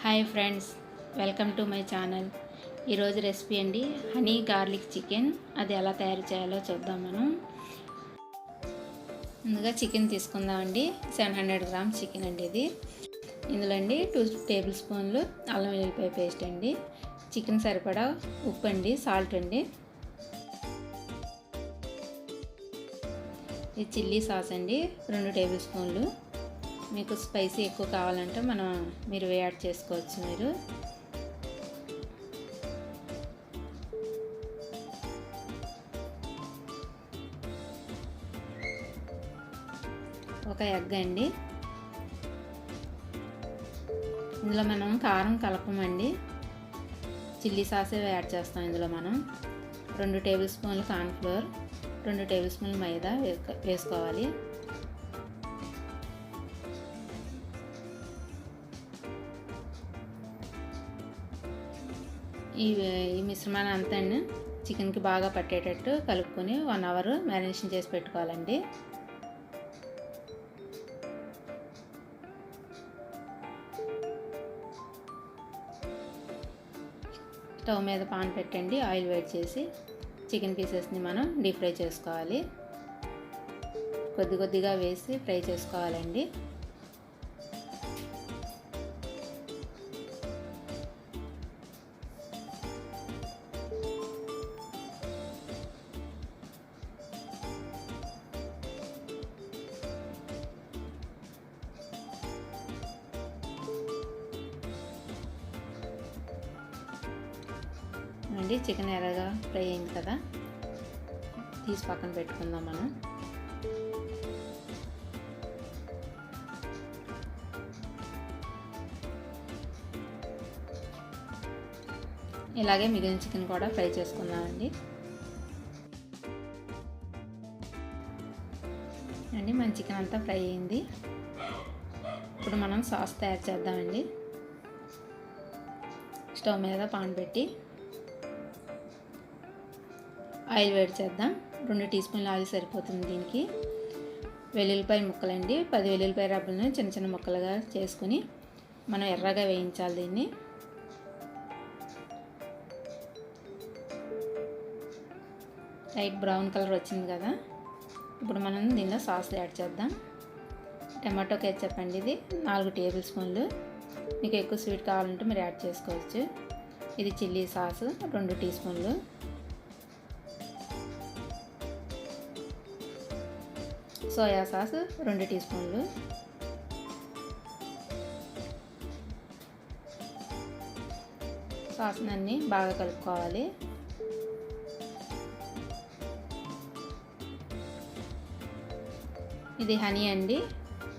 Hi friends, welcome to my channel. ఈరోజు recipe అండి honey garlic chicken. అది ఎలా తయారు చేయాలో చూద్దాం మనం. ముందుగా చికెన్ తీసుకుందామండి. 700 గ్రామ్స్ చికెన్ అండి ఇది. ఇందులో అండి 2 టేబుల్ స్పూన్లు అల్లం వెల్లుల్లిపాయ పేస్ట్ అండి, చికెన్ సరిపడా ఉప్పు అండి, సాల్ట్ అండి, ఇది చిల్లీ సాస్ అండి 2 టేబుల్ స్పూన్లు. మీకు స్పైసీ ఎక్కువ కావాలంటే మీరు యాడ్ చేసుకోవచ్చు. మీరు ఒక ఎగ్ అండి. ఇందులో మనం కారం కలపమండి, చిల్లీ సాసే యాడ్ చేస్తాం. ఇందులో మనం 2 టేబుల్ స్పూన్లు కార్న్ఫ్లోర్, 2 టేబుల్ స్పూన్లు మైదా వేసుకోవాలి. ఈ మిశ్రమాన్ని అంతా చికెన్కి బాగా పట్టేటట్టు కలుపుకొని 1 అవర్ మ్యారినేషన్ చేసి పెట్టుకోవాలండి. స్టవ్ మీద పాన్ పెట్టండి, ఆయిల్ వేడి చేసి చికెన్ పీసెస్ని మనం డీప్ ఫ్రై చేసుకోవాలి. కొద్ది కొద్దిగా వేసి ఫ్రై చేసుకోవాలండి. అండి చికెన్ ఎర్రగా ఫ్రై అయింది కదా, తీసి పక్కన పెట్టుకుందాం మనం. ఇలాగే మిగిలిన చికెన్ కూడా ఫ్రై చేసుకుందామండి. అండి మన చికెన్ అంతా ఫ్రై అయింది. ఇప్పుడు మనం సాస్ తయారు చేద్దామండి. స్టవ్ మీద పాన్ పెట్టి ఆయిల్ వేడి చేద్దాం. 2 టీ స్పూన్ల ఆయిల్ సరిపోతుంది దీనికి. వెల్లుల్లిపాయ ముక్కలండి, 10 వెల్లుల్లిపాయ రబ్బలను చిన్న చిన్న ముక్కలుగా చేసుకుని మనం ఎర్రగా వేయించాలి దీన్ని. లైట్ బ్రౌన్ కలర్ వచ్చింది కదా, ఇప్పుడు మనం దీనిలో సాస్ యాడ్ చేద్దాం. టమాటో కెచప్ అండి, ఇది 4 టేబుల్ స్పూన్లు. మీకు ఎక్కువ స్వీట్ కావాలంటే మీరు యాడ్ చేసుకోవచ్చు. ఇది చిల్లీ సాస్ 2 టీ స్పూన్లు, సోయా సాస్ 2 టీ స్పూన్లు, సాస్ని అన్నీ బాగా కలుపుకోవాలి. ఇది హనీ అండి,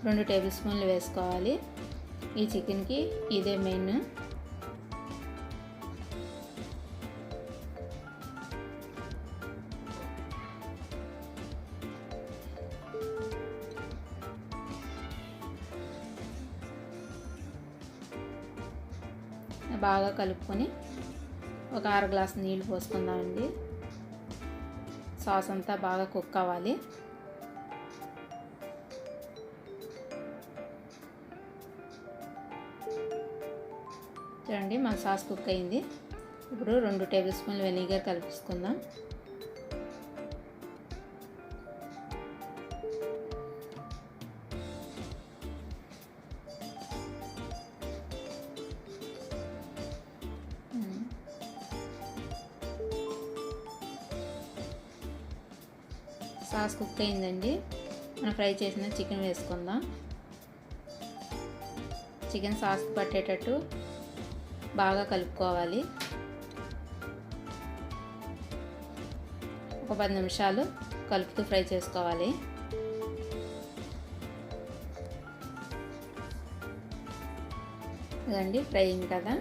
2 టేబుల్ స్పూన్లు వేసుకోవాలి. ఈ చికెన్కి ఇదే మెయిన్. బాగా కలుపుకొని ఒక 1/2 గ్లాస్ నీళ్ళు పోసుకుందామండి. సాస్ అంతా బాగా కుక్ అవ్వాలి. చూడండి మన సాస్ కుక్ అయింది. ఇప్పుడు 2 టేబుల్ స్పూన్లు వెనిగర్ కలుపుకుందాం. సాస్ కుక్ అయిందండి. మనం ఫ్రై చేసిన చికెన్ వేసుకుందాం. చికెన్ సాస్కి పట్టేటట్టు బాగా కలుపుకోవాలి. ఒక 10 నిమిషాలు కలుపుతూ ఫ్రై చేసుకోవాలి. ఇదండి ఫ్రై అయింది కదా.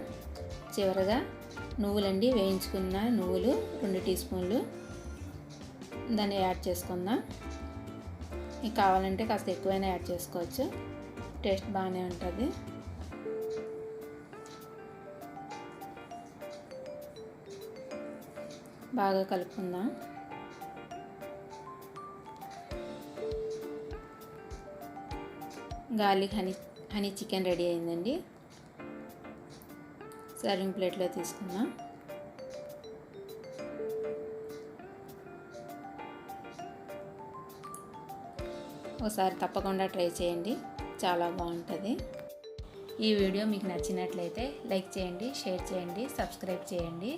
చివరగా నువ్వులండి, వేయించుకున్న నువ్వులు 2 టీ స్పూన్లు, దాన్ని యాడ్ చేసుకుందాం. మీకు కావాలంటే కాస్త ఎక్కువైనా యాడ్ చేసుకోవచ్చు, టేస్ట్ బాగానే ఉంటుంది. బాగా కలుపుకుందాం. గార్లిక్ హనీ చికెన్ రెడీ అయిందండి. సర్వింగ్ ప్లేట్లో తీసుకుందాం. ఒకసారి తప్పకుండా ట్రై చేయండి, చాలా బాగుంటుంది. ఈ వీడియో మీకు నచ్చినట్లయితే లైక్ చేయండి, షేర్ చేయండి, సబ్స్క్రైబ్ చేయండి.